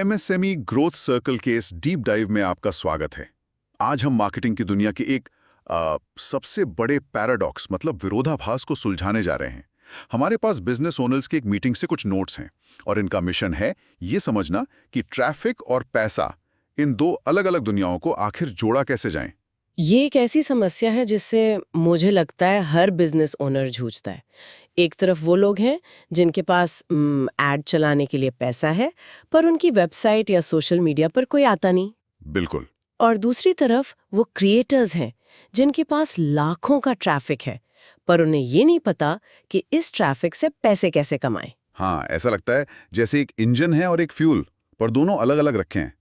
MSME growth circle के इस deep dive में आपका स्वागत है। आज हम मार्केटिंग की दुनिया के एक सबसे बड़े पैराडॉक्स मतलब विरोधाभास को सुलझाने जा रहे हैं। हमारे पास बिजनेस ओनर्स की एक मीटिंग से कुछ नोट्स हैं और इनका मिशन है ये समझना कि ट्रैफिक और पैसा, इन दो अलग अलग दुनियाओं को आखिर जोड़ा कैसे जाएं। ये एक ऐसी समस्या है जिससे मुझे लगता है हर बिजनेस ओनर जूझता है। एक तरफ वो लोग हैं जिनके पास एड चलाने के लिए पैसा है, पर उनकी वेबसाइट या सोशल मीडिया पर कोई आता नहीं। बिल्कुल। और दूसरी तरफ वो क्रिएटर्स हैं जिनके पास लाखों का ट्रैफिक है, पर उन्हें ये नहीं पता कि इस ट्रैफिक से पैसे कैसे कमाएं। हाँ, ऐसा लगता है जैसे एक इंजन है और एक फ्यूल, पर दोनों अलग अलग रखे हैं।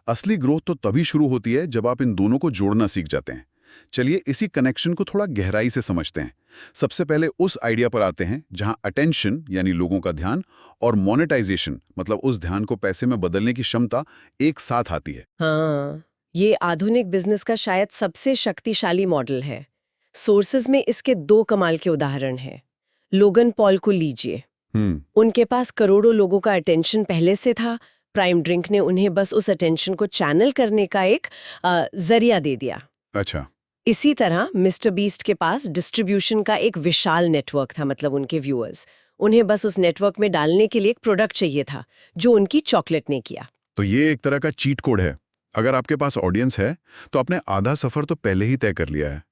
असली ग्रोथ तो तभी शुरू होती है जब आप इन दोनों को जोड़ना सीख जाते हैं। चलिए इसी कनेक्शन को थोड़ा गहराई से समझते हैं। सबसे पहले उस आइडिया पर आते हैं जहां अटेंशन यानी लोगों का ध्यान और मोनेटाइजेशन मतलब उस ध्यान को पैसे में बदलने की क्षमता एक साथ आती है। हाँ, ये आधुनिक बिजनेस का शायद सबसे शक्तिशाली मॉडल है। सोर्सेज में इसके दो कमाल के उदाहरण हैं। लोगन पॉल को लीजिए। उनके पास करोड़ों लोगों का अटेंशन पहले से था। प्राइम ड्रिंक ने उन्हें बस उस अटेंशन को चैनल करने का एक जरिया दे दिया। अच्छा। इसी तरह मिस्टर बीस्ट के पास डिस्ट्रीब्यूशन का एक विशाल नेटवर्क था, मतलब उनके व्यूअर्स। उन्हें बस उस नेटवर्क में डालने के लिए एक प्रोडक्ट चाहिए था, जो उनकी चॉकलेट ने किया। तो ये एक तरह का चीट कोड है। अगर आपके पास ऑडियंस है तो आपने आधा सफर तो पहले ही तय कर लिया है।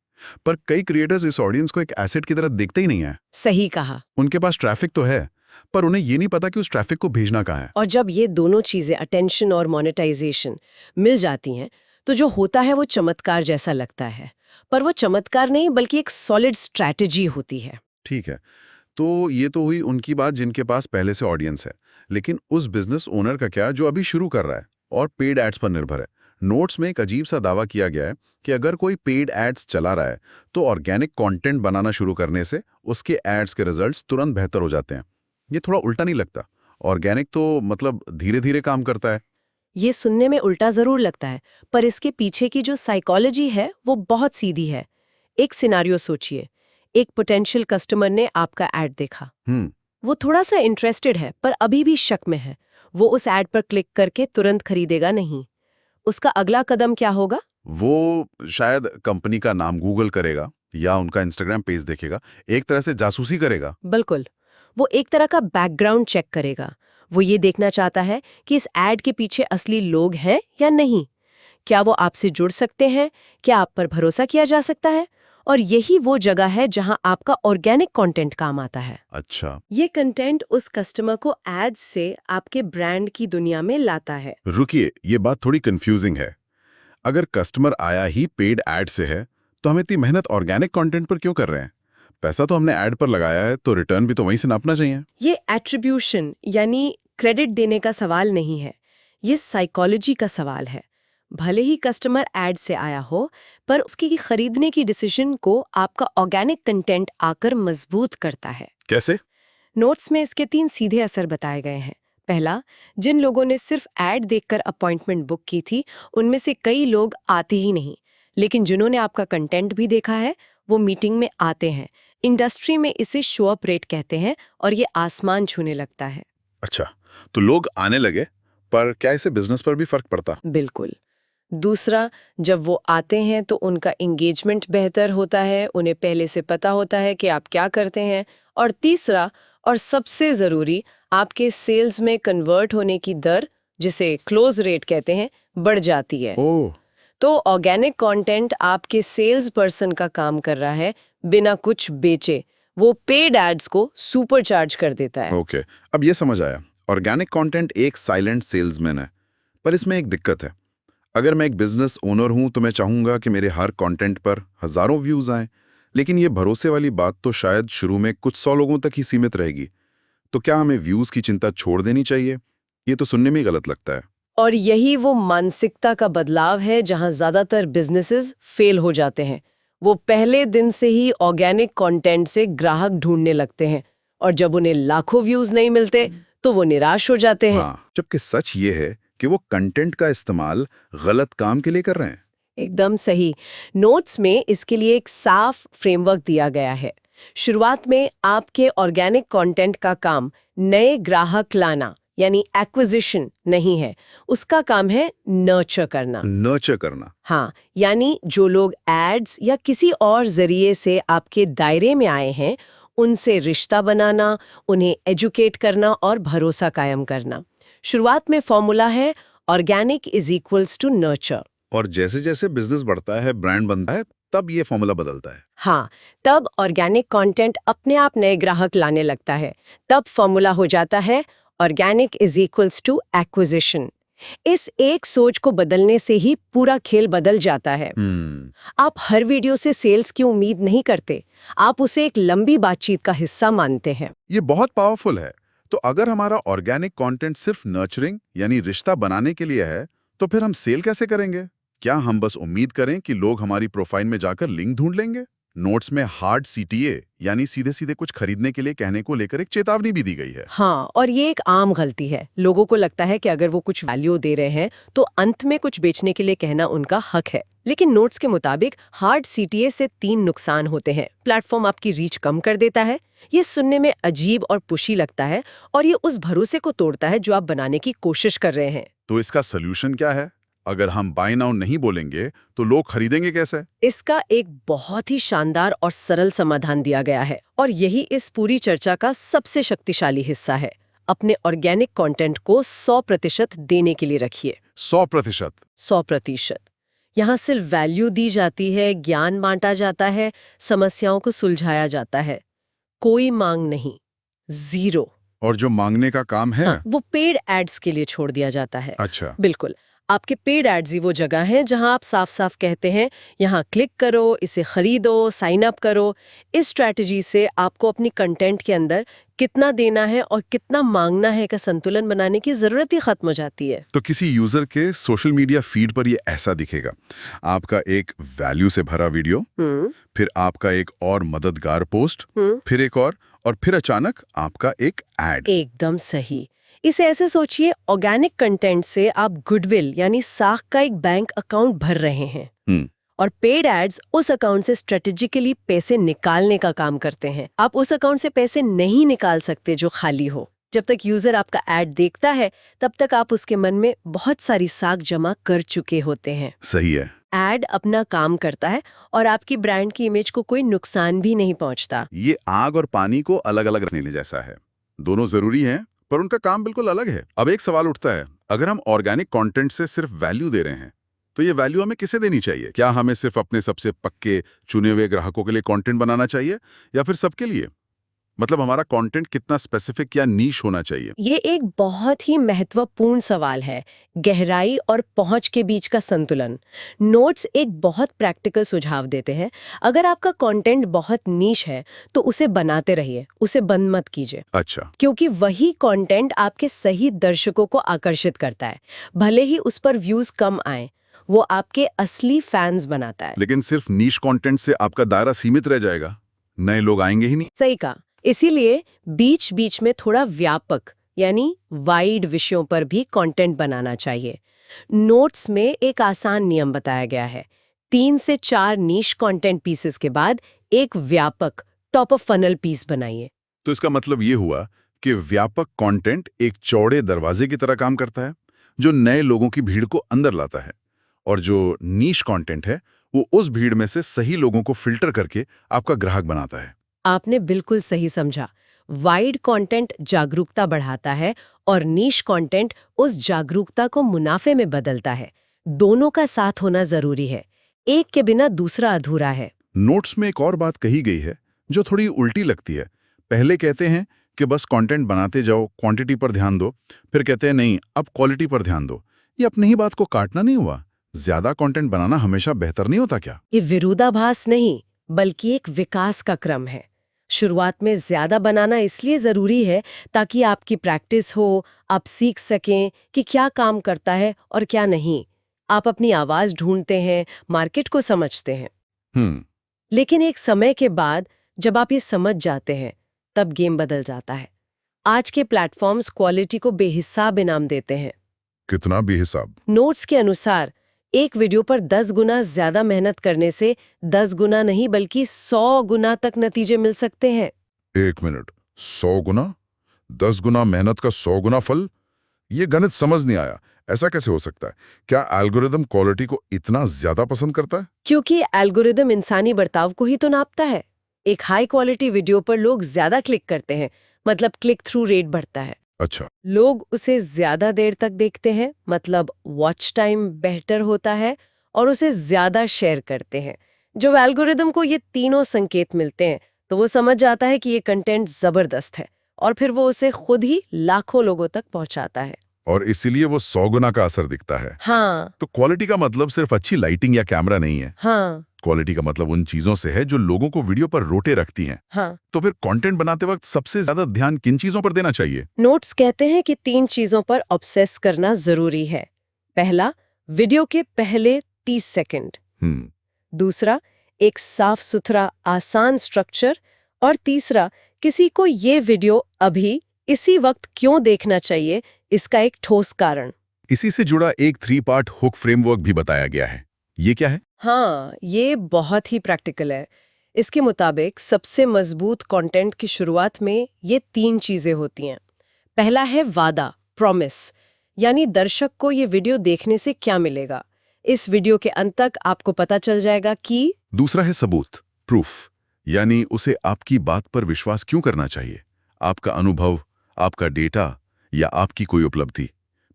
पर कई क्रिएटर्स इस ऑडियंस को एक एसेट की तरह देखते ही नहीं है। सही कहा। उनके पास ट्रैफिक तो है, पर उन्हें ये नहीं पता कि उस ट्रैफिक को भेजना कहाँ है। और जब ये दोनों चीजें अटेंशन और मोनेटाइजेशन मिल जाती हैं, तो जो होता है वो चमत्कार जैसा लगता है। पर वो चमत्कार नहीं, बल्कि एक सॉलिड स्ट्रैटेजी होती है। ठीक है, तो ये तो हुई उनकी बात जिनके पास पहले से ऑडियंस है। लेकिन उस बिजनेस ओनर का क्या जो अभी शुरू कर रहा है और पेड एड्स पर निर्भर है। नोट्स में एक अजीब सा दावा किया गया है कि अगर कोई पेड एड्स चला रहा है तो ऑर्गेनिक कंटेंट बनाना शुरू करने से उसके एड्स के रिजल्ट्स तुरंत बेहतर हो जाते हैं। ये थोड़ा उल्टा नहीं लगता? ऑर्गेनिक तो मतलब धीरे धीरे काम करता है। ये सुनने में उल्टा जरूर लगता है, पर इसके पीछे की जो साइकोलॉजी है वो बहुत सीधी है। एक सिनारियो सोचिए। एक पोटेंशियल कस्टमर ने आपका एड देखा। वो थोड़ा सा इंटरेस्टेड है, पर अभी भी शक में है। वो उस एड पर क्लिक करके तुरंत खरीदेगा नहीं। उसका अगला कदम क्या होगा? वो शायद कंपनी का नाम गूगल करेगा या उनका इंस्टाग्राम पेज देखेगा, एक तरह से जासूसी करेगा। बिल्कुल। वो एक तरह का बैकग्राउंड चेक करेगा। वो ये देखना चाहता है कि इस एड के पीछे असली लोग हैं या नहीं। क्या वो आपसे जुड़ सकते हैं? क्या आप पर भरोसा किया जा सकता है? और यही वो जगह है जहां आपका ऑर्गेनिक कंटेंट काम आता है। अच्छा। ये कंटेंट उस कस्टमर को एड्स से आपके ब्रांड की दुनिया में लाता है। रुकिए, ये बात थोड़ी कंफ्यूजिंग है। अगर कस्टमर आया ही पेड एड से है तो हम इतनी मेहनत ऑर्गेनिक कंटेंट पर क्यों कर रहे हैं? पैसा तो हमने एड पर लगाया है, तो रिटर्न भी तो वहीं से नापना चाहिए। ये एट्रीब्यूशन यानी क्रेडिट देने का सवाल नहीं है, ये साइकोलॉजी का सवाल है। भले ही कस्टमर एड से आया हो, पर उसकी खरीदने की डिसीजन को आपका ऑर्गेनिक कंटेंट आकर मजबूत करता है। कैसे? नोट्स में इसके 3 सीधे असर बताए गए हैं। पहला, जिन लोगों ने सिर्फ एड देखकर अपॉइंटमेंट बुक की थी, उनमें से कई लोग आते ही नहीं, लेकिन जिन्होंने आपका कंटेंट भी देखा है वो मीटिंग में आते हैं। इंडस्ट्री में इसे शो अप रेट कहते हैं और ये आसमान छूने लगता है। अच्छा, तो लोग आने लगे, पर क्या इससे बिजनेस पर भी फर्क पड़ता? बिल्कुल। दूसरा, जब वो आते हैं तो उनका एंगेजमेंट बेहतर होता है, उन्हें पहले से पता होता है कि आप क्या करते हैं। और तीसरा और सबसे ज़रूरी, आपके सेल्स में कन्वर्ट होने की दर, जिसे क्लोज रेट कहते हैं, बढ़ जाती है। ओह। तो ऑर्गेनिक कंटेंट आपके सेल्स पर्सन का काम कर रहा है बिना कुछ बेचे। वो पेड एड्स को सुपरचार्ज कर देता है। ओके, अब ये समझ आया। ऑर्गेनिक कंटेंट एक साइलेंट सेल्समैन है। पर इसमें एक दिक्कत है। अगर मैं एक बिजनेस ओनर हूं तो मैं चाहूंगा कि मेरे हर कंटेंट पर हजारों व्यूज आएं, लेकिन ये भरोसे वाली बात तो शायद शुरू में कुछ 100 लोगों तक ही सीमित रहेगी। तो क्या हमें व्यूज की चिंता छोड़ देनी चाहिए? ये तो सुनने में ही गलत लगता है। और यही वो मानसिकता का बदलाव है जहां ज्यादातर बिजनेसेस फेल हो जाते हैं। वो पहले दिन से ही ऑर्गेनिक कंटेंट से ग्राहक ढूंढने लगते हैं, और जब उन्हें लाखों व्यूज नहीं मिलते तो वो निराश हो जाते हैं। हाँ, जबकि सच ये है कि वो कंटेंट का इस्तेमाल गलत काम के लिए कर रहे हैं। एकदम सही। नोट्स में इसके लिए एक साफ फ्रेमवर्क दिया गया है। शुरुआत में आपके ऑर्गेनिक कंटेंट का काम नए ग्राहक लाना यानी एक्विजिशन नहीं है, उसका काम है नर्चर करना। नर्चर करना। हाँ, यानी जो लोग एड्स या किसी और जरिए से आपके दायरे में आए हैं, उनसे रिश्ता बनाना, उन्हें एजुकेट करना और भरोसा कायम करना। शुरुआत में फॉर्मूला है organic is equals to nurture. और जैसे जैसे बिजनेस बढ़ता है, ब्रांड बनता है, तब ये फॉर्मूला बदलता है। हाँ, तब ऑर्गेनिक कंटेंट अपने आप नए ग्राहक लाने लगता है। तब फॉर्मूला हो जाता है organic is equals to acquisition. इस एक सोच को बदलने से ही पूरा खेल बदल जाता है। आप हर वीडियो से सेल्स की उम्मीद नहीं करते, आप उसे एक लंबी बातचीत का हिस्सा मानते हैं। ये बहुत पावरफुल है। तो अगर हमारा ऑर्गेनिक कंटेंट सिर्फ नर्चरिंग यानी रिश्ता बनाने के लिए है, तो फिर हम सेल कैसे करेंगे? क्या हम बस उम्मीद करें कि लोग हमारी प्रोफाइल में जाकर लिंक ढूंढ लेंगे? नोट्स में हार्ड सीटीए यानी सीधे सीधे कुछ खरीदने के लिए कहने को लेकर एक चेतावनी भी दी गई है। हाँ, और ये एक आम गलती है। लोगों को लगता है कि अगर वो कुछ वैल्यू दे रहे हैं तो अंत में कुछ बेचने के लिए कहना उनका हक है। लेकिन नोट्स के मुताबिक हार्ड सीटीए से 3 नुकसान होते हैं। प्लेटफॉर्म आपकी रीच कम कर देता है, ये सुनने में अजीब और पुशी लगता है, और ये उस भरोसे को तोड़ता है जो आप बनाने की कोशिश कर रहे हैं। तो इसका सोल्यूशन क्या है? अगर हम बाय नाउ नहीं बोलेंगे तो लोग खरीदेंगे कैसे? इसका एक बहुत ही शानदार और सरल समाधान दिया गया है, और यही इस पूरी चर्चा का सबसे शक्तिशाली हिस्सा है। अपने ऑर्गेनिक कंटेंट को 100% देने के लिए रखिए। 100%? 100%। यहाँ सिर्फ वैल्यू दी जाती है, ज्ञान बांटा जाता है, समस्याओं को सुलझाया जाता है। कोई मांग नहीं, जीरो। और जो मांगने का काम है, हाँ, वो पेड एड्स के लिए छोड़ दिया जाता है। अच्छा। बिल्कुल, आपके पेड एड्स ही वो जगह हैं जहां आप साफ साफ कहते हैं यहाँ क्लिक करो, इसे खरीदो, साइन अप करो। इस स्ट्रैटेजी से आपको अपनी कंटेंट के अंदर कितना देना है और कितना मांगना है का संतुलन बनाने की जरूरत ही खत्म हो जाती है। तो किसी यूजर के सोशल मीडिया फीड पर ये ऐसा दिखेगा, आपका एक वैल्यू से भरा वीडियो, फिर आपका एक और मददगार पोस्ट, फिर एक और फिर अचानक आपका एक एड। एकदम सही। इसे ऐसे सोचिए, ऑर्गेनिक कंटेंट से आप गुडविल यानी साख का एक बैंक अकाउंट भर रहे हैं, और पेड एड्स उस अकाउंट से स्ट्रेटेजिकली पैसे निकालने का काम करते हैं। आप उस अकाउंट से पैसे नहीं निकाल सकते जो खाली हो। जब तक यूजर आपका एड देखता है, तब तक आप उसके मन में बहुत सारी साख जमा कर चुके होते हैं। सही है। एड अपना काम करता है और आपकी ब्रांड की इमेज को कोई नुकसान भी नहीं पहुंचता। ये आग और पानी को अलग अलग रखने जैसा है। दोनों जरूरी हैं, पर उनका काम बिल्कुल अलग है। अब एक सवाल उठता है, अगर हम ऑर्गेनिक कंटेंट से सिर्फ वैल्यू दे रहे हैं, तो ये वैल्यू हमें किसे देनी चाहिए? क्या हमें सिर्फ अपने सबसे पक्के चुने हुए ग्राहकों के लिए कंटेंट बनाना चाहिए, या फिर सबके लिए? मतलब हमारा कंटेंट कितना स्पेसिफिक या नीश होना चाहिए? ये एक बहुत ही महत्वपूर्ण सवाल है, गहराई और पहुंच के बीच का संतुलन। नोट्स एक बहुत प्रैक्टिकल सुझाव देते हैं। अगर आपका कंटेंट बहुत नीश है तो उसे बनाते रहिए, उसे बंद मत कीजिए। अच्छा। क्योंकि वही कंटेंट आपके सही दर्शकों को आकर्षित करता है। भले ही उस पर व्यूज कम आए, वो आपके असली फैंस बनाता है। लेकिन सिर्फ नीश कंटेंट से आपका दायरा सीमित रह जाएगा, नए लोग आएंगे ही नहीं। सही कहा। इसीलिए बीच बीच में थोड़ा व्यापक यानी वाइड विषयों पर भी कंटेंट बनाना चाहिए। नोट्स में एक आसान नियम बताया गया है, 3 से 4 नीश कंटेंट पीसेस के बाद एक व्यापक टॉप ऑफ फनल पीस बनाइए। तो इसका मतलब ये हुआ कि व्यापक कंटेंट एक चौड़े दरवाजे की तरह काम करता है, जो नए लोगों की भीड़ को अंदर लाता है, और जो नीश कंटेंट है वो उस भीड़ में से सही लोगों को फिल्टर करके आपका ग्राहक बनाता है। आपने बिल्कुल सही समझा। वाइड कंटेंट जागरूकता बढ़ाता है और नीश कंटेंट उस जागरूकता को मुनाफे में बदलता है। दोनों का साथ होना जरूरी है, एक के बिना दूसरा अधूरा है। नोट्स में एक और बात कही गई है जो थोड़ी उल्टी लगती है। पहले कहते हैं कि बस कंटेंट बनाते जाओ, क्वांटिटी पर ध्यान दो, फिर कहते हैं नहीं, अब क्वालिटी पर ध्यान दो। ये अपनी ही बात को काटना नहीं हुआ? ज्यादा कंटेंट बनाना हमेशा बेहतर नहीं होता क्या? ये विरोधाभास नहीं, बल्कि एक विकास का क्रम है। शुरुआत में ज्यादा बनाना इसलिए जरूरी है ताकि आपकी प्रैक्टिस हो, आप सीख सकें कि क्या काम करता है और क्या नहीं। आप अपनी आवाज ढूंढते हैं, मार्केट को समझते हैं। लेकिन एक समय के बाद जब आप ये समझ जाते हैं, तब गेम बदल जाता है। आज के प्लेटफॉर्म्स क्वालिटी को बेहिसाब इनाम देते हैं। कितना बेहिसाब? नोट्स के अनुसार एक वीडियो पर 10 गुना ज्यादा मेहनत करने से 10 गुना नहीं बल्कि 100 गुना तक नतीजे मिल सकते हैं। 1 मिनट, 100 गुना? 10 गुना मेहनत का 100 गुना फल? ये गणित समझ नहीं आया, ऐसा कैसे हो सकता है? क्या एल्गोरिदम क्वालिटी को इतना ज्यादा पसंद करता है? क्योंकि एल्गोरिदम इंसानी बर्ताव को ही तो नापता है। एक हाई क्वालिटी वीडियो पर लोग ज्यादा क्लिक करते हैं, मतलब क्लिक थ्रू रेट बढ़ता है। अच्छा। लोग उसे ज्यादा देर तक देखते हैं, मतलब वॉच टाइम बेहतर होता है, और उसे ज्यादा शेयर करते हैं। जब एल्गोरिदम को ये तीनों संकेत मिलते हैं तो वो समझ जाता है कि ये कंटेंट जबरदस्त है, और फिर वो उसे खुद ही लाखों लोगों तक पहुंचाता है। और इसीलिए वो 100 गुना का असर दिखता है। हाँ तो क्वालिटी का मतलब सिर्फ अच्छी लाइटिंग या कैमरा नहीं है। हाँ क्वालिटी का मतलब उन चीजों से है जो लोगों को वीडियो पर रोटे रखती हैं। हाँ। तो फिर कंटेंट बनाते वक्त सबसे ज्यादा ध्यान किन चीजों पर देना चाहिए? नोट्स कहते हैं कि 3 चीजों पर ऑब्सेस करना जरूरी है। पहला, वीडियो के पहले 30 सेकंड। दूसरा, एक साफ सुथरा आसान स्ट्रक्चर। और तीसरा, किसी को ये वीडियो अभी इसी वक्त क्यों देखना चाहिए, इसका एक ठोस कारण। इसी से जुड़ा एक 3 पार्ट हुक फ्रेमवर्क भी बताया गया है। ये क्या है? हाँ, ये बहुत ही प्रैक्टिकल है। इसके मुताबिक सबसे मजबूत कंटेंट की शुरुआत में ये 3 चीजें होती हैं। पहला है वादा, प्रॉमिस, यानी दर्शक को ये वीडियो देखने से क्या मिलेगा। इस वीडियो के अंत तक आपको पता चल जाएगा कि। दूसरा है सबूत, प्रूफ, यानी उसे आपकी बात पर विश्वास क्यों करना चाहिए। आपका अनुभव, आपका डेटा या आपकी कोई उपलब्धि।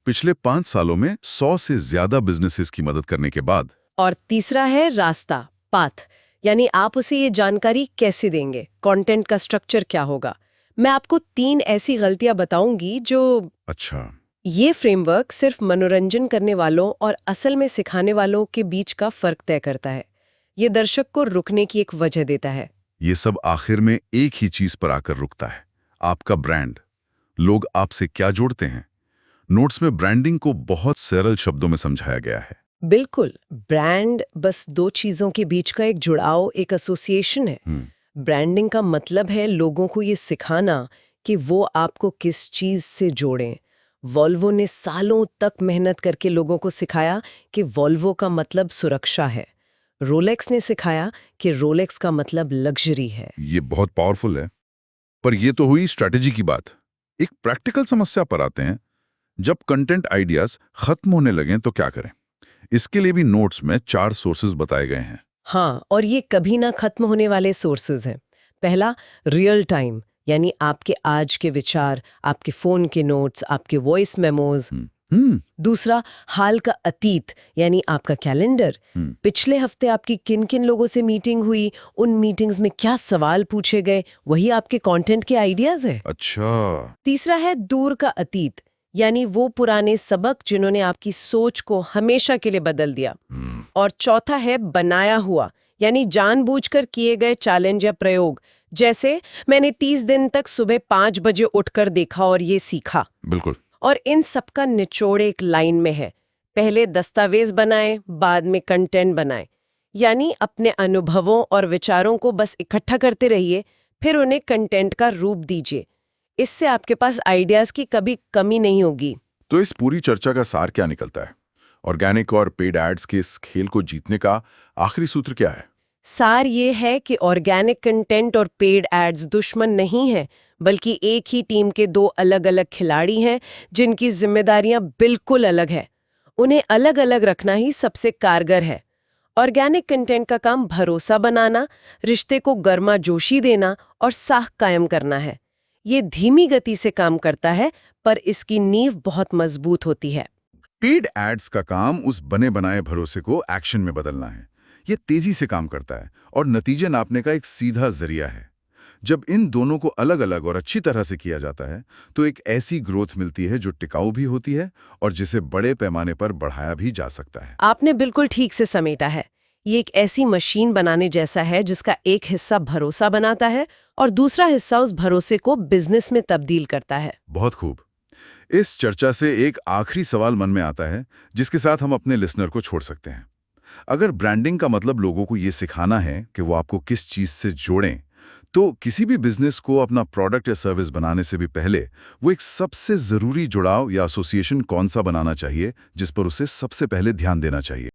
पिछले 5 सालों में 100 से ज्यादा बिजनेसेस की मदद करने के बाद। और तीसरा है रास्ता, पाथ, यानी आप उसे ये जानकारी कैसे देंगे, कंटेंट का स्ट्रक्चर क्या होगा। मैं आपको 3 ऐसी गलतियां बताऊंगी जो। अच्छा। ये फ्रेमवर्क सिर्फ मनोरंजन करने वालों और असल में सिखाने वालों के बीच का फर्क तय करता है। ये दर्शक को रुकने की एक वजह देता है। ये सब आखिर में एक ही चीज पर आकर रुकता है, आपका ब्रांड। लोग आपसे क्या जोड़ते हैं? नोट्स में ब्रांडिंग को बहुत सरल शब्दों में समझाया गया है। बिल्कुल, ब्रांड बस 2 चीजों के बीच का एक जुड़ाव, एक एसोसिएशन है। ब्रांडिंग का मतलब है लोगों को ये सिखाना कि वो आपको किस चीज से जोड़ें। वॉल्वो ने सालों तक मेहनत करके लोगों को सिखाया कि वॉल्वो का मतलब सुरक्षा है। रोलेक्स ने सिखाया कि रोलेक्स का मतलब लग्जरी है। ये बहुत पावरफुल है। पर ये तो हुई स्ट्रैटेजी की बात। एक प्रैक्टिकल समस्या पर आते हैं। जब कंटेंट आइडियाज खत्म होने लगें तो क्या करें? इसके लिए भी नोट्स में 4 सोर्सेज बताए गए हैं। हाँ, और ये कभी ना खत्म होने वाले सोर्सेज हैं। पहला, रियल टाइम, यानी आपके आज के विचार, आपके फोन के नोट्स, आपके वॉइस मेमोज। दूसरा, हाल का अतीत, यानी आपका कैलेंडर। पिछले हफ्ते आपकी किन किन लोगों से मीटिंग हुई, उन मीटिंग्स में क्या सवाल पूछे गए, वही आपके कंटेंट के आइडियाज है। अच्छा। तीसरा है दूर का अतीत, यानी वो पुराने सबक जिन्होंने आपकी सोच को हमेशा के लिए बदल दिया। और चौथा है बनाया हुआ, यानी जानबूझकर किए गए चैलेंज या प्रयोग, जैसे मैंने 30 दिन तक सुबह 5 बजे उठकर देखा और ये सीखा। बिल्कुल। और इन सबका निचोड़ एक लाइन में है, पहले दस्तावेज बनाएं, बाद में कंटेंट बनाएं। यानी अपने अनुभवों और विचारों को बस इकट्ठा करते रहिए, फिर उन्हें कंटेंट का रूप दीजिए। इससे आपके पास आइडियाज की कभी कमी नहीं होगी। तो इस पूरी चर्चा का सार क्या निकलता है? ऑर्गेनिक और पेड एड्स के इस खेल को जीतने का आखिरी सूत्र क्या है? सार ये है कि ऑर्गेनिक कंटेंट और पेड एड्स दुश्मन नहीं है, बल्कि एक ही टीम के 2 अलग-अलग खिलाड़ी हैं जिनकी जिम्मेदारियां बिल्कुल अलग है। उन्हें अलग-अलग रखना ही सबसे कारगर है। ऑर्गेनिक कंटेंट का काम भरोसा बनाना, रिश्ते को गर्माजोशी देना और साख कायम करना है। ये धीमी गति से काम करता है, पर इसकी नींव बहुत मजबूत होती है। पेड एड्स का काम उस बने बनाए भरोसे को एक्शन में बदलना है। ये तेजी से काम करता है और नतीजे नापने का एक सीधा जरिया है। जब इन दोनों को अलग अलग और अच्छी तरह से किया जाता है तो एक ऐसी ग्रोथ मिलती है जो टिकाऊ भी होती है और जिसे बड़े पैमाने पर बढ़ाया भी जा सकता है। आपने बिल्कुल ठीक से समेटा है। ये एक ऐसी मशीन बनाने जैसा है जिसका एक हिस्सा भरोसा बनाता है और दूसरा हिस्सा उस भरोसे को बिजनेस में तब्दील करता है। बहुत खूब। इस चर्चा से एक आखिरी सवाल मन में आता है जिसके साथ हम अपने लिसनर को छोड़ सकते हैं। अगर ब्रांडिंग का मतलब लोगों को ये सिखाना है कि वो आपको किस चीज से जोड़ें, तो किसी भी बिजनेस को अपना प्रोडक्ट या सर्विस बनाने से भी पहले वो एक सबसे जरूरी जुड़ाव या एसोसिएशन कौन सा बनाना चाहिए जिस पर उसे सबसे पहले ध्यान देना चाहिए?